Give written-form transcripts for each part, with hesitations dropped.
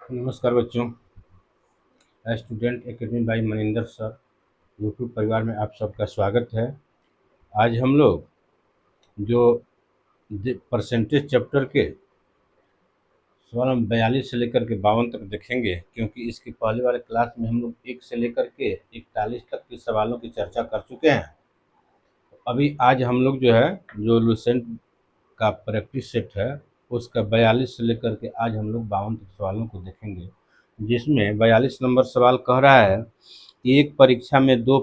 नमस्कार बच्चों। Student academy by Maninder sir YouTube परिवार में आप सबका स्वागत है। आज हम लोग जो परसेंटेज चैप्टर के सवाल 42 से लेकर के 52 तक देखेंगे, क्योंकि इसके पहले वाले क्लास में हम लोग 1 से लेकर के 41 तक के सवालों की चर्चा कर चुके हैं। अभी आज हम लोग जो है जो लुसेंट का प्रैक्टिस सेट है उसका 42 से लेकर के आज हम लोग 52 तक सवालों को देखेंगे, जिसमें 42 नंबर सवाल कह रहा है कि एक परीक्षा में दो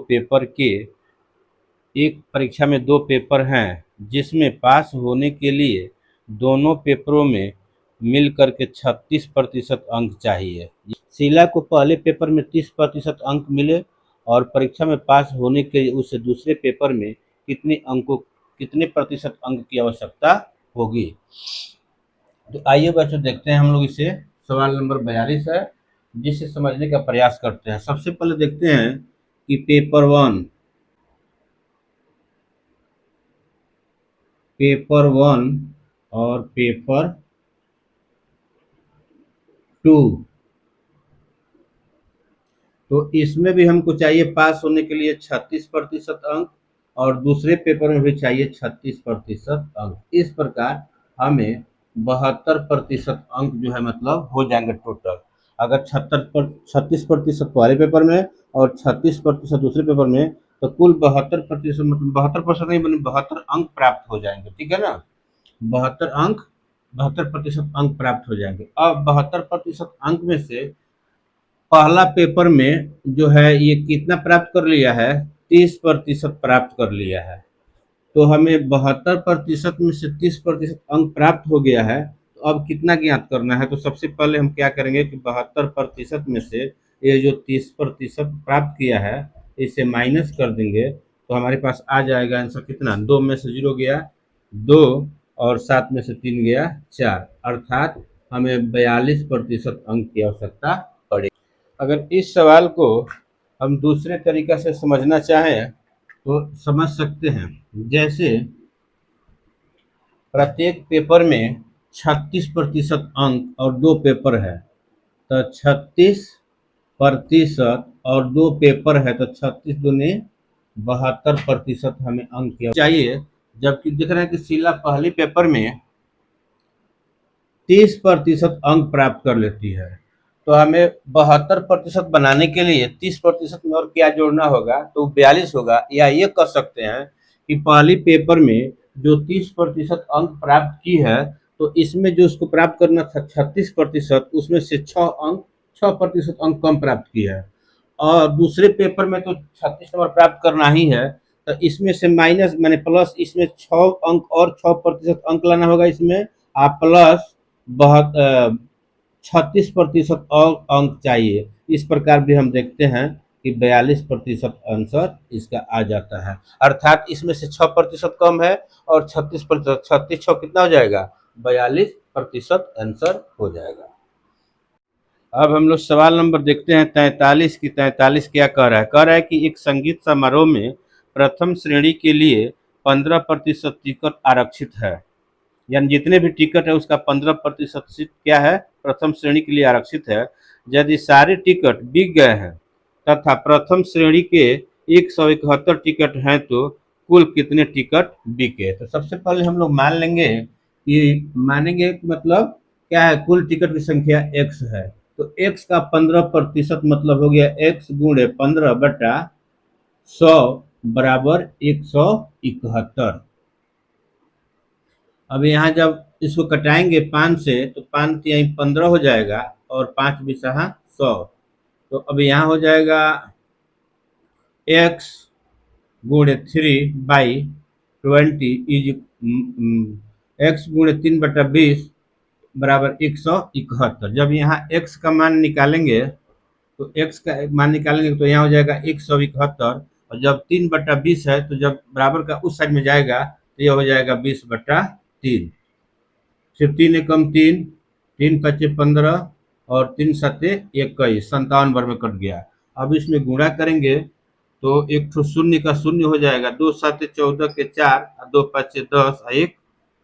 पेपर हैं, जिसमें पास होने के लिए दोनों पेपरों में मिल करके 36% अंक चाहिए। शीला को पहले पेपर में 30% अंक मिले और परीक्षा में पास होने के लिए उसे दूसरे पेपर में कितने प्रतिशत अंक की आवश्यकता होगी। तो आइए बच्चों देखते हैं हम लोग इसे। सवाल नंबर 42 है, जिसे समझने का प्रयास करते हैं। सबसे पहले देखते हैं कि पेपर वन और पेपर 2, तो इसमें भी हमको चाहिए पास होने के लिए 36% अंक और दूसरे पेपर में भी चाहिए 36% अंक। इस प्रकार हमें 72% अंक जो है मतलब हो जाएंगे टोटल। अगर 36% पहले पेपर में और 36% दूसरे पेपर में, तो कुल 72% मतलब 72% नहीं बल्कि 72 अंक प्राप्त हो जाएंगे। ठीक है ना, 72% अंक प्राप्त हो जाएंगे। अब 72% अंक में से पहला पेपर में जो है ये कितना प्राप्त कर लिया है, 30% प्राप्त कर लिया है। तो हमें 72% में से 30% अंक प्राप्त हो गया है। तो अब कितना ज्ञात करना है, तो सबसे पहले हम क्या करेंगे कि 72% में से ये जो 30% प्राप्त किया है इसे माइनस कर देंगे, तो हमारे पास आ जाएगा आंसर कितना। 2 में से 0 गया 2 और 7 में से 3 गया 4, अर्थात हमें 42% अंक की आवश्यकता पड़ेगी। अगर इस सवाल को हम दूसरे तरीका से समझना चाहें तो समझ सकते हैं। जैसे प्रत्येक पेपर में 36% अंक और 2 पेपर है, तो 36% और 2 पेपर है, तो 36 दूनी 72% हमें अंक चाहिए। जबकि दिख रहा है कि शीला पहले पेपर में 30% अंक प्राप्त कर लेती है, तो हमें 72% बनाने के लिए 30% में और क्या जोड़ना होगा, तो 42 होगा। या ये कह सकते हैं कि पहले पेपर में जो 30% अंक प्राप्त की है, तो इसमें जो उसको प्राप्त करना था 36%, उसमें से 6% अंक कम प्राप्त की है। और दूसरे पेपर में तो 36 नंबर प्राप्त करना ही है, तो इसमें से माइनस मैंने प्लस इसमें 6 अंक और 6% अंक लाना होगा इसमें, आप प्लस 36% और अंक चाहिए। इस प्रकार भी हम देखते हैं कि 42% आंसर इसका आ जाता है, अर्थात इसमें से 6% कम है और 36%, 36 कितना हो जाएगा, 42% आंसर हो जाएगा। अब हम लोग सवाल नंबर देखते हैं 43 की। 43 क्या कह रहा है, कह रहा है कि एक संगीत समारोह में प्रथम श्रेणी के लिए 15% टिकट आरक्षित है, यानी जितने भी टिकट है उसका 15% सीट क्या है, प्रथम श्रेणी के लिए आरक्षित है। यदि सारे टिकट बिक गए हैं तथा प्रथम श्रेणी के 171 टिकट हैं, तो कुल कितने टिकट बिके। तो सबसे पहले हम लोग मानेंगे मतलब क्या है, कुल टिकट की संख्या x है, तो x का 15% मतलब हो गया x गुणे 15/100 बराबर 171। अब यहाँ जब इसको कटाएंगे 5 से, तो 5 यहीं 15 हो जाएगा और 5 बिसहा 100, तो अब यहाँ हो जाएगा x गुणे 3/20 इज x गुणे 3/20 बराबर 171। जब यहाँ x का मान निकालेंगे तो तो यहाँ हो जाएगा 171, और जब 3/20 है तो जब बराबर का उस साइड में जाएगा तो यह हो जाएगा 20/3। फिर 3 एकम 3, 3 पच्चे 15 और 3 सत्ते 21, 57 बार में कट गया। अब इसमें गुणा करेंगे तो एक ठो शून्य का शून्य हो जाएगा, 2 7 14 के 4, 2 5 10 और 1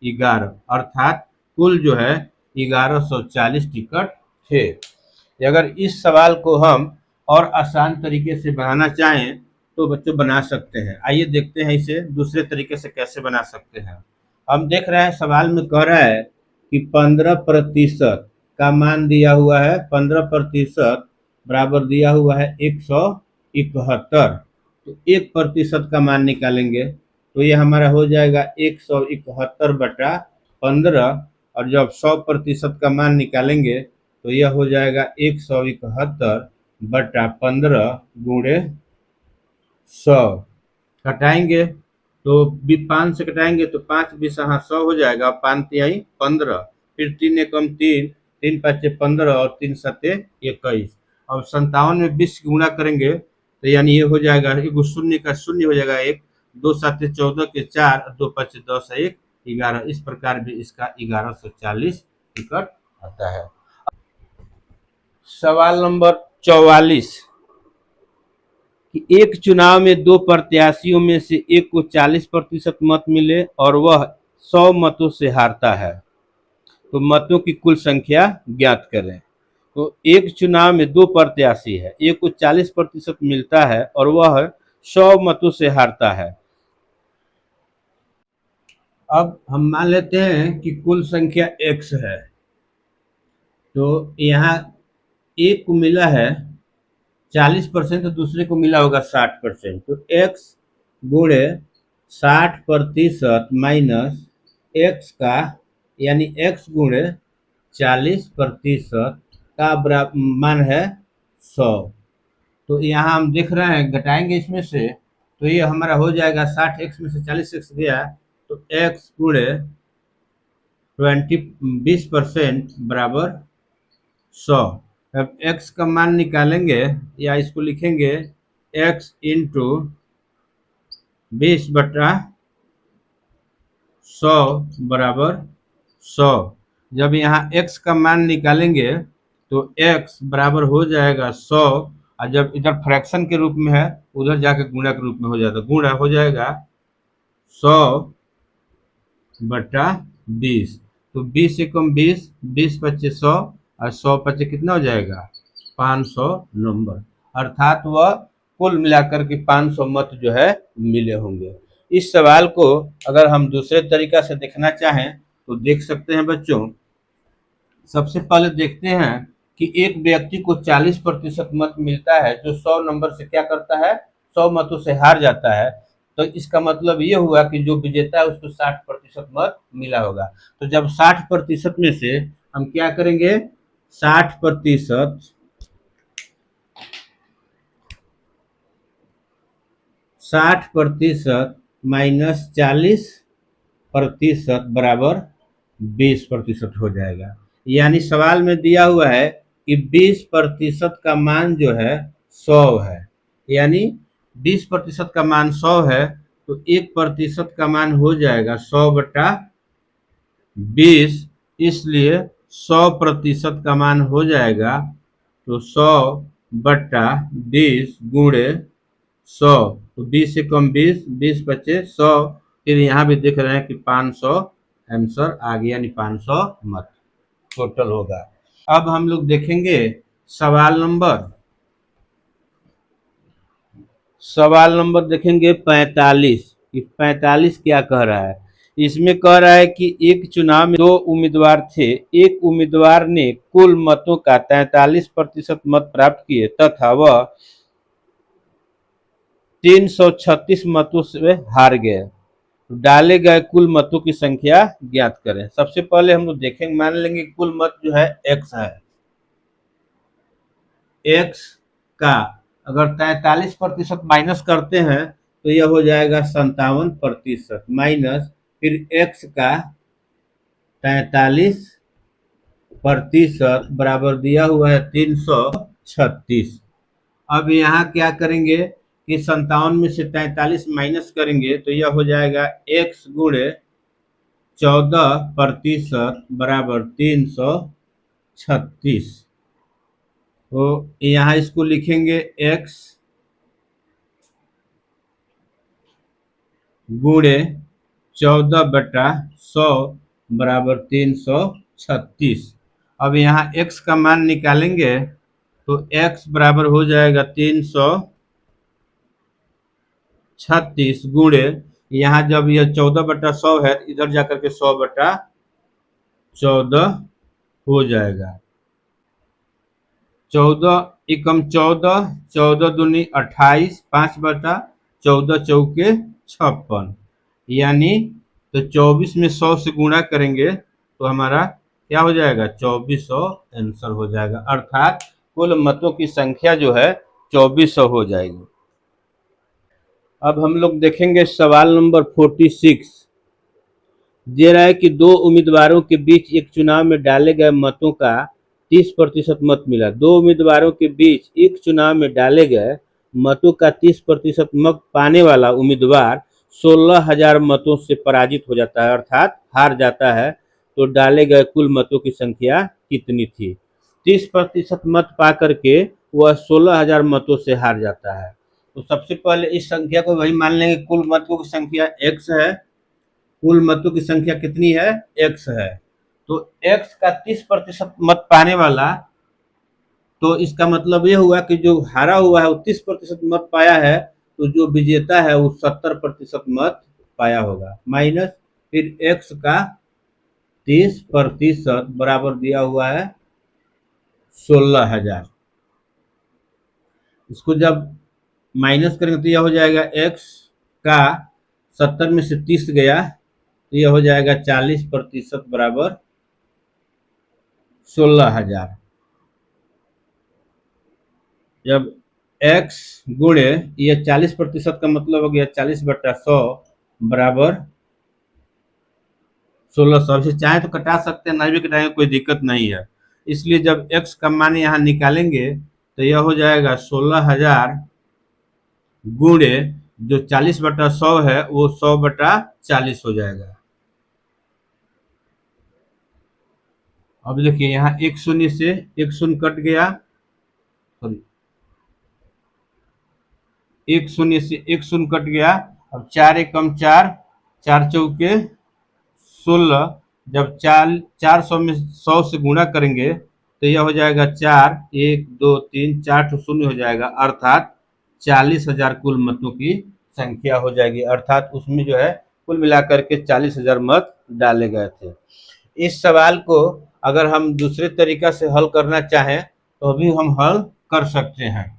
11, अर्थात कुल जो है 1140 टिकट थे। अगर इस सवाल को हम और आसान तरीके से बनाना चाहें तो बच्चों बना सकते हैं। आइए देखते हैं इसे दूसरे तरीके से कैसे बना सकते हैं। हम देख रहे हैं सवाल में कह रहा है कि 15% का मान दिया हुआ है, 15% बराबर दिया हुआ है 171। तो 1% का मान निकालेंगे तो ये हमारा हो जाएगा 171/15, और जब 100% का मान निकालेंगे तो यह हो जाएगा 171/15 गुणे 100। घटाएंगे तो 5 से घटाएंगे तो 5 बीस 100 हो जाएगा, 5 तिहाई 15, फिर 3 एकम 3, 3 पाँचे 15 और 3 सत्ते 21। अब 57 में 20 गुणा करेंगे तो यानी ये हो जाएगा, एक शून्य का शून्य हो जाएगा 1, 2 साते 14 के 4, 2 पाँचे 10, 1 11। इस प्रकार भी इसका 1140 टिकट आता है। सवाल नंबर 44 कि एक चुनाव में दो प्रत्याशियों में से एक को 40% मत मिले और वह 100 मतों से हारता है, तो मतों की कुल संख्या ज्ञात करें। तो एक चुनाव में दो प्रत्याशी है, एक को 40% मिलता है और वह 100 मतों से हारता है। अब हम मान लेते हैं कि कुल संख्या x है, तो यहाँ एक को मिला है 40%, तो दूसरे को मिला होगा 60%। तो x गुणे 60% माइनस x का यानी x गुणे 40% का मान है 100। तो यहाँ हम देख रहे हैं घटाएंगे इसमें से तो ये हमारा हो जाएगा 60x में से 40x गया तो x गुणे 20% बराबर 100। अब x का मान निकालेंगे या इसको लिखेंगे x इंटू 20/100 बराबर 100। जब यहाँ x का मान निकालेंगे तो x बराबर हो जाएगा 100, और जब इधर फ्रैक्शन के रूप में है उधर जाके गुणा के रूप में हो जाता, गुणा हो जाएगा 100/20। तो 20 एकम 20, 20 पच्चे 100 और 100 पच्चे कितना हो जाएगा 500 नंबर, अर्थात वह कुल मिलाकर के 500 मत जो है मिले होंगे। इस सवाल को अगर हम दूसरे तरीका से देखना चाहें तो देख सकते हैं बच्चों। सबसे पहले देखते हैं कि एक व्यक्ति को 40% मत मिलता है जो 100 नंबर से क्या करता है, 100 मतों से हार जाता है। तो इसका मतलब ये हुआ कि जो विजेता है उसको 60% मत मिला होगा। तो जब 60% में से हम क्या करेंगे, 60% 60% माइनस 40% बराबर 20% हो जाएगा। यानी सवाल में दिया हुआ है कि 20% का मान जो है 100 है, यानी 20% का मान 100 है तो 1% का मान हो जाएगा 100/20, इसलिए 100% का मान हो जाएगा तो 100/20 गुणे 100। तो 20 से कम 20, 20 बचे 100, फिर यहाँ भी देख रहे हैं कि 500 आंसर आ गया, यानी 500 मत टोटल होगा। अब हम लोग देखेंगे सवाल नंबर देखेंगे 45 कि 45 क्या कह रहा है। इसमें कह रहा है कि एक चुनाव में दो उम्मीदवार थे, एक उम्मीदवार ने कुल मतों का 43% मत प्राप्त किए तथा वह 336 मतों से हार गए। डाले गए कुल मतों की संख्या ज्ञात करें। सबसे पहले हम लोग देखेंगे, मान लेंगे कुल मत जो है x है, x का अगर 43% माइनस करते हैं तो यह हो जाएगा 57% माइनस फिर x का 43% बराबर दिया हुआ है 336। अब यहाँ क्या करेंगे कि 57 में से 43 माइनस करेंगे तो यह हो जाएगा x गुणे 14% बराबर 336। तो यहाँ इसको लिखेंगे x गुणे 14/100 बराबर 336। अब यहाँ x का मान निकालेंगे तो x बराबर हो जाएगा 336 गुणे, यहाँ जब यह 14/100 है इधर जाकर के 100/14 हो जाएगा। 14 14 दूनी 28, 5/14 = 56, यानी तो 24 में 100 से गुणा करेंगे तो हमारा क्या हो जाएगा, 2400 आंसर हो जाएगा, अर्थात कुल मतों की संख्या जो है 2400 हो जाएगी। अब हम लोग देखेंगे सवाल नंबर 46। दे रहा है कि दो उम्मीदवारों के बीच एक चुनाव में डाले गए मतों का 30% मत मिला। दो उम्मीदवारों के बीच एक चुनाव में डाले गए मतों का 30% मत पाने वाला उम्मीदवार 16,000 मतों से पराजित हो जाता है, अर्थात हार जाता है। तो डाले गए कुल मतों की संख्या कितनी थी? 30% मत पा करके वह 16,000 मतों से हार जाता है। तो सबसे पहले इस संख्या को वही मान लेंगे कुल मतों की संख्या x है। कुल मतों की संख्या कितनी है, x है। तो x का 30% मत पाने वाला, तो इसका मतलब ये हुआ कि जो हारा हुआ है वो 30% मत पाया है, तो जो विजेता है वो 70% मत पाया होगा, माइनस फिर x का 30% बराबर दिया हुआ है 16,000। इसको जब माइनस करेंगे तो यह हो जाएगा x का 70 में से 30 गया तो यह हो जाएगा 40% बराबर 16,000। जब x गुणे ये 40% का मतलब हो गया 40/100 बराबर 1600। इसे चाहे तो कटा सकते हैं, नहीं भी कटाएंगे कोई दिक्कत नहीं है। इसलिए जब x का मान यहाँ निकालेंगे तो यह हो जाएगा 16,000 गुणे जो 40/100 है वो 100/40 हो जाएगा। अब देखिए यहाँ एक शून्य से एक शून्य कट गया, सॉरी एक शून्य से एक शून्य कट गया। अब 4 एकम 4, 4 चौके 16, जब 400 में 100 से गुणा करेंगे तो यह हो जाएगा 4, 1 2 3 4 ठो शून्य हो जाएगा, अर्थात 40,000 कुल मतों की संख्या हो जाएगी। अर्थात उसमें जो है कुल मिलाकर के 40,000 मत डाले गए थे। इस सवाल को अगर हम दूसरे तरीका से हल करना चाहें तो भी हम हल कर सकते हैं।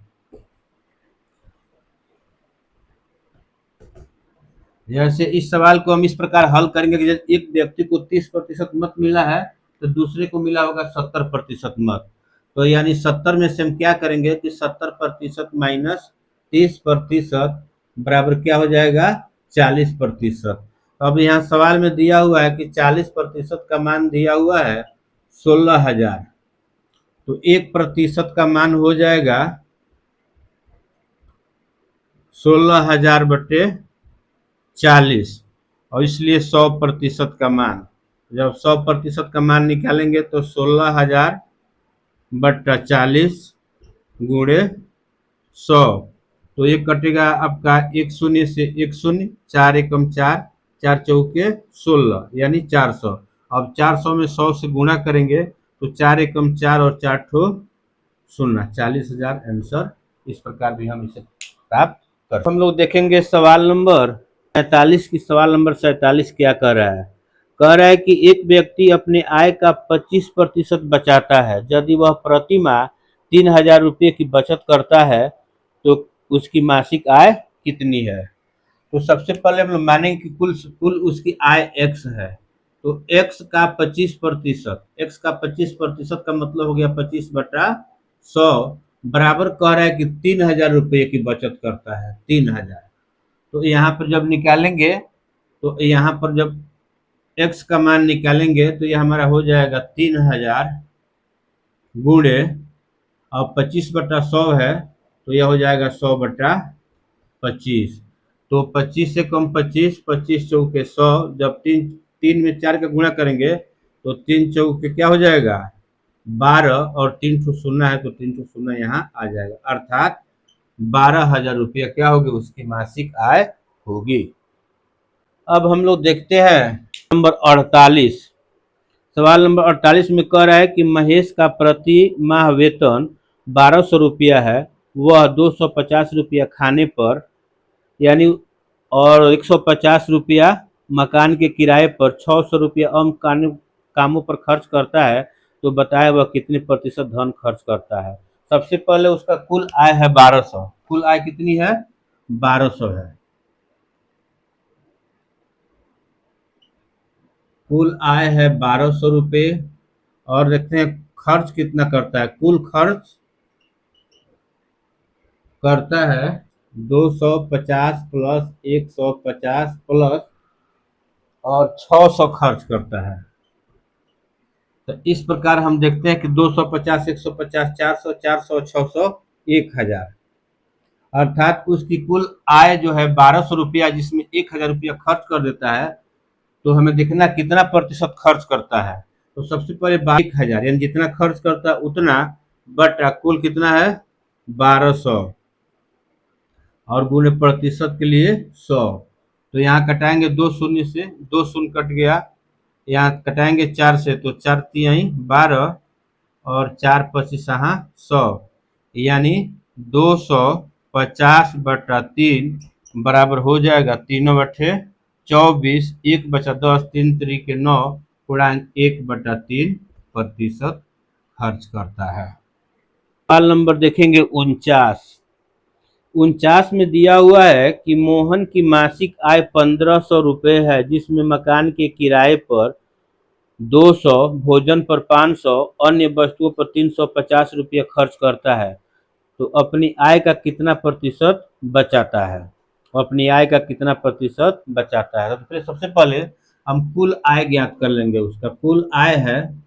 जैसे इस सवाल को हम इस प्रकार हल करेंगे कि जैसे एक व्यक्ति को 30% मत मिला है तो दूसरे को मिला होगा 70% मत। तो यानी 70 में से हम क्या करेंगे कि 70% माइनस 30% बराबर क्या हो जाएगा, 40%। अब यहाँ सवाल में दिया हुआ है कि 40% का मान दिया हुआ है 16,000, तो 1% का मान हो जाएगा 16,000/40, और इसलिए 100% का मान, जब 100% का मान निकालेंगे तो 16,000/40 गुणे 100, तो ये कटेगा आपका एक शून्य से एक शून्य, 4 एकम 4, 4 चौके 16 यानी 400। अब 400 में 100 से गुणा करेंगे तो 4 एकम 4 और 4 ठो शून्य, 40,000 आंसर। इस प्रकार भी हम इसे प्राप्त कर। हम लोग देखेंगे सवाल नंबर 47 की। सवाल नंबर 47 क्या कह रहा है? कह रहा है कि एक व्यक्ति अपने आय का 25% बचाता है। यदि वह प्रति माह 3,000 रुपये की बचत करता है तो उसकी मासिक आय कितनी है? तो सबसे पहले हम लोग मानेंगे कि कुल उसकी आय x है। तो x का 25%, x का 25% का मतलब हो गया 25/100 बराबर कह रहा है कि 3,000 रुपये की बचत करता है, 3,000। तो यहाँ पर जब निकालेंगे तो यहाँ पर जब x का मान निकालेंगे तो ये हमारा हो जाएगा 3,000 गुणे, और 25/100 है तो यह हो जाएगा 100/25। तो 25 से कम 25, 25 चौके 100, जब 3 3 में 4 का गुणा करेंगे तो 3 चौके क्या हो जाएगा 12, और 3 ठो शून्य है तो 3 ठो शून्य यहाँ आ जाएगा, अर्थात 12,000 रुपया क्या होगी उसकी मासिक आय होगी। अब हम लोग देखते हैं नंबर 48। सवाल नंबर 48 में कह रहा है कि महेश का प्रति माह वेतन 1200 रुपया है, वह 250 रुपया खाने पर यानी और 150 रुपया मकान के किराए पर 600 रुपया कामों पर खर्च करता है, तो बताए वह कितने प्रतिशत धन खर्च करता है। सबसे पहले उसका कुल आय है 1200, कुल आय कितनी है 1200 है। कुल आय है 1200 रुपये और देखते हैं खर्च कितना करता है। कुल खर्च करता है 250 प्लस 150 प्लस और 600 खर्च करता है। तो इस प्रकार हम देखते हैं कि 250, 150, 400, 400, 600, 1000, अर्थात उसकी कुल आय जो है 1200 रुपया, जिसमें 1000 रुपया खर्च कर देता है। तो हमें देखना कितना प्रतिशत खर्च करता है। तो सबसे पहले 1000 यानी जितना खर्च करता है उतना बटा कुल कितना है 1200 और गुणे प्रतिशत के लिए 100। तो यहाँ कटाएंगे 2 शून्य से, 2 शून्य कट गया। यहाँ कटाएंगे 4 से, तो 4 तिहाई 12 और 4 पच्चीस 100, यानी 250/3 बराबर हो जाएगा 3/24, 1 बचा 10, 3 3 9 पूर्णांक 1/3% खर्च करता है। सवाल नंबर देखेंगे 49। 49 में दिया हुआ है कि मोहन की मासिक आय 1500 रुपये है, जिसमें मकान के किराए पर 200, भोजन पर 500, अन्य वस्तुओं पर 350 रुपये खर्च करता है, तो अपनी आय का कितना प्रतिशत बचाता है। अपनी आय का कितना प्रतिशत बचाता है। तो सबसे पहले हम कुल आय ज्ञात कर लेंगे। उसका कुल आय है,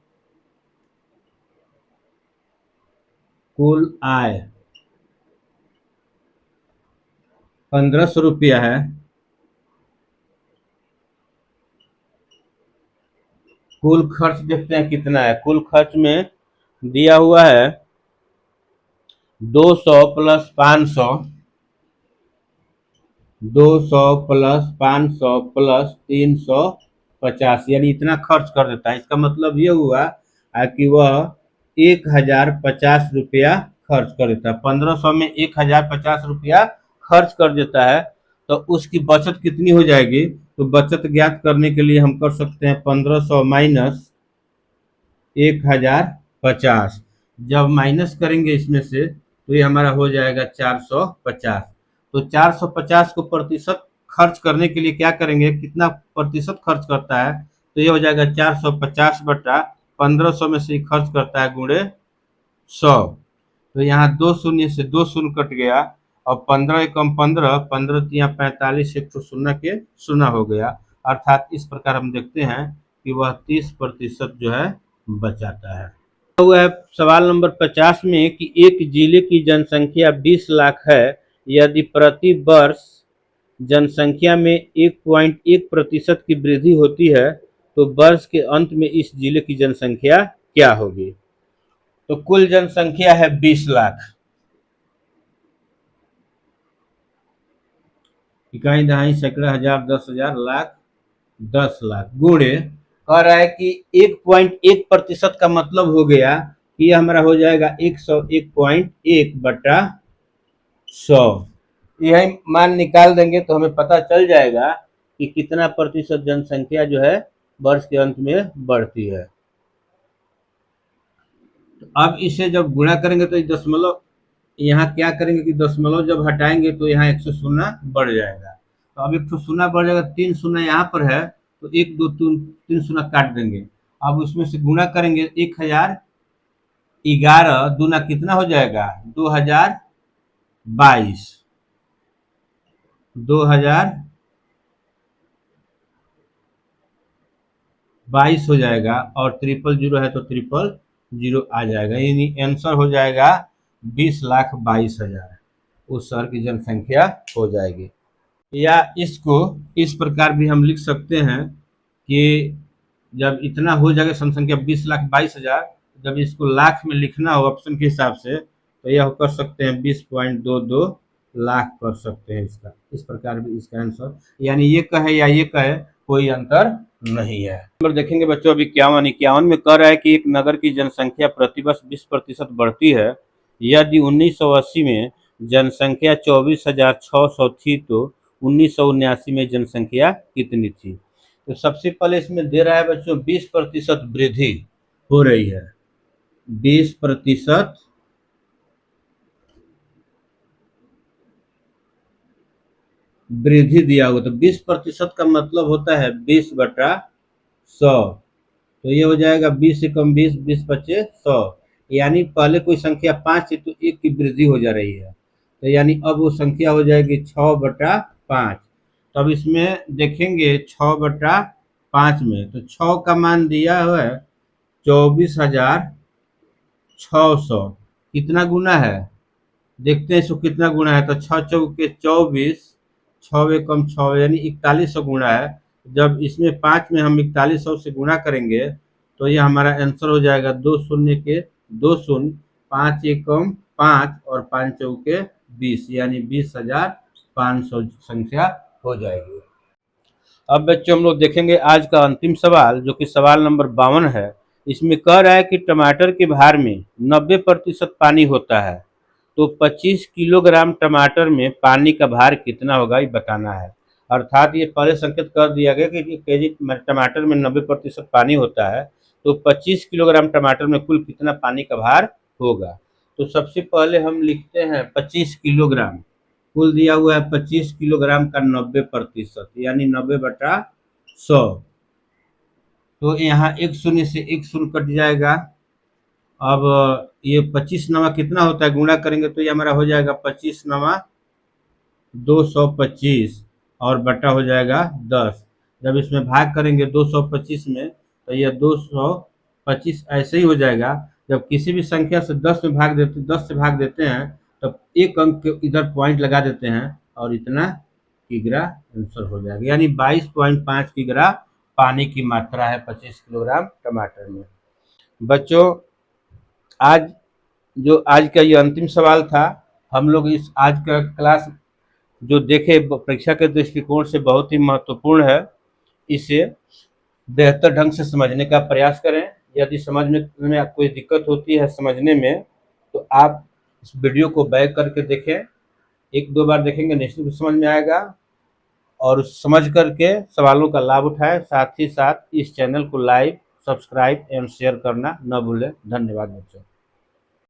कुल आय 1500 रुपया है। कुल खर्च देखते हैं कितना है। कुल खर्च में दिया हुआ है 200 प्लस 500, 200 प्लस 500 प्लस 350, यानी इतना खर्च कर देता है। इसका मतलब ये हुआ कि वह 1050 रुपया खर्च कर देता है। 1500 में 1050 रुपया खर्च कर देता है, तो उसकी बचत कितनी हो जाएगी। तो बचत ज्ञात करने के लिए हम कर सकते हैं 1500 माइनस 1050। जब माइनस करेंगे इसमें से तो ये हमारा हो जाएगा 450। तो 450 को प्रतिशत खर्च करने के लिए क्या करेंगे, कितना प्रतिशत खर्च करता है। तो ये हो जाएगा 450/1500 में से ही खर्च करता है गुणे 100। तो यहाँ 2 शून्य से 2 शून्य कट गया और 15 एकम 15, 15 तिया 45, 1 शून्य के शून्य हो गया। अर्थात इस प्रकार हम देखते हैं कि वह 30% जो है बचाता है। हुआ है सवाल नंबर 50 में कि एक जिले की जनसंख्या 20 लाख है, यदि प्रति वर्ष जनसंख्या में 1.1% की वृद्धि होती है, तो वर्ष के अंत में इस जिले की जनसंख्या क्या होगी। तो कुल जनसंख्या है 20 लाख, इकाई दहाई सैकड़ा हजार 10,000 लाख 10 लाख गुणे कह रहा है कि 1.1% का मतलब हो गया कि यह हमारा हो जाएगा 101.1/100। यही मान निकाल देंगे तो हमें पता चल जाएगा कि कितना प्रतिशत जनसंख्या जो है वर्ष के अंत में बढ़ती है। तो अब इसे जब गुणा करेंगे तो दशमलव, यहाँ क्या करेंगे कि दशमलव जब हटाएंगे तो यहाँ 100 शून्य बढ़ जाएगा। तो अब 100 शून्य बढ़ जाएगा, 3 शून्य यहाँ पर है तो 1 2 3 शून्य काट देंगे। अब उसमें से गुणा करेंगे 1011 दूना कितना हो जाएगा 2022, 2022 हो जाएगा और 000 है तो 000 आ जाएगा, यानी आंसर हो जाएगा 20,22,000 उस शहर की जनसंख्या हो जाएगी। या इसको इस प्रकार भी हम लिख सकते हैं कि जब इतना हो जाएगा जनसंख्या 20,22,000, जब इसको लाख में लिखना हो ऑप्शन के हिसाब से तो यह कर सकते हैं 20.22 लाख कर सकते हैं। इसका इस प्रकार भी इसका आंसर, यानी ये कहे या ये कहे कोई अंतर नहीं है। नंबर देखेंगे बच्चों अब 51 में कह रहा है कि एक नगर की जनसंख्या प्रतिवर्ष 20% बढ़ती है, यदि 1980 में जनसंख्या 24,600 थी तो 1979 में जनसंख्या कितनी थी? तो सबसे पहले इसमें दे रहा है बच्चों 20% वृद्धि हो रही है। 20% वृद्धि दिया हुआ, तो 20% का मतलब होता है 20/100। तो ये हो जाएगा 20 से कम 20, 20 पच्चे 100, यानी पहले कोई संख्या 5 थी तो 1 की वृद्धि हो जा रही है, तो यानी अब वो संख्या हो जाएगी 6/5। तब इसमें देखेंगे 6/5 में, तो 6 का मान दिया हुआ है 24,600, कितना गुना है देखते हैं इसको कितना गुणा है। तो 6 चौके 24, 6 कम 6 यानी 4100 गुणा है। जब इसमें 5 में हम 4100 से गुणा करेंगे तो ये हमारा आंसर हो जाएगा 2 शून्य के 2 शून्य, 5 एकम 5 और 5 चौके 20, यानी 20,500 संख्या हो जाएगी। अब बच्चों हम लोग देखेंगे आज का अंतिम सवाल, जो कि सवाल नंबर 52 है। इसमें कह रहा है कि टमाटर के भार में 90% पानी होता है, तो 25 किलोग्राम टमाटर में पानी का भार कितना होगा ये बताना है। अर्थात ये पहले संकेत कर दिया गया कि केजी टमाटर में 90% पानी होता है, तो 25 किलोग्राम टमाटर में कुल कितना पानी का भार होगा। तो सबसे पहले हम लिखते हैं 25 किलोग्राम, कुल दिया हुआ है 25 किलोग्राम का 90%, यानी 90/100। तो यहाँ एक शून्य से एक शून्य कट जाएगा। अब ये 25 नवा कितना होता है, गुणा करेंगे तो ये हमारा हो जाएगा 25 नवा 225 और बटा हो जाएगा 10। जब इसमें भाग करेंगे 225 में तो ये 225 ऐसे ही हो जाएगा। जब किसी भी संख्या से 10 से भाग देते हैं तब एक अंक के इधर पॉइंट लगा देते हैं और इतना किग्रा आंसर हो जाएगा, यानी 22.5 किग्रा पानी की मात्रा है 25 किलोग्राम टमाटर में। बच्चों आज आज का ये अंतिम सवाल था। हम लोग इस आज का क्लास जो देखे परीक्षा के दृष्टिकोण से बहुत ही महत्वपूर्ण है। इसे बेहतर ढंग से समझने का प्रयास करें। यदि समझने में कोई दिक्कत होती है समझने में, तो आप इस वीडियो को बैक करके देखें, 1-2 बार देखेंगे निश्चित रूप से समझ में आएगा और समझ करके सवालों का लाभ उठाएं। साथ ही साथ इस चैनल को लाइक, सब्सक्राइब एवं शेयर करना न भूलें। धन्यवाद बच्चों।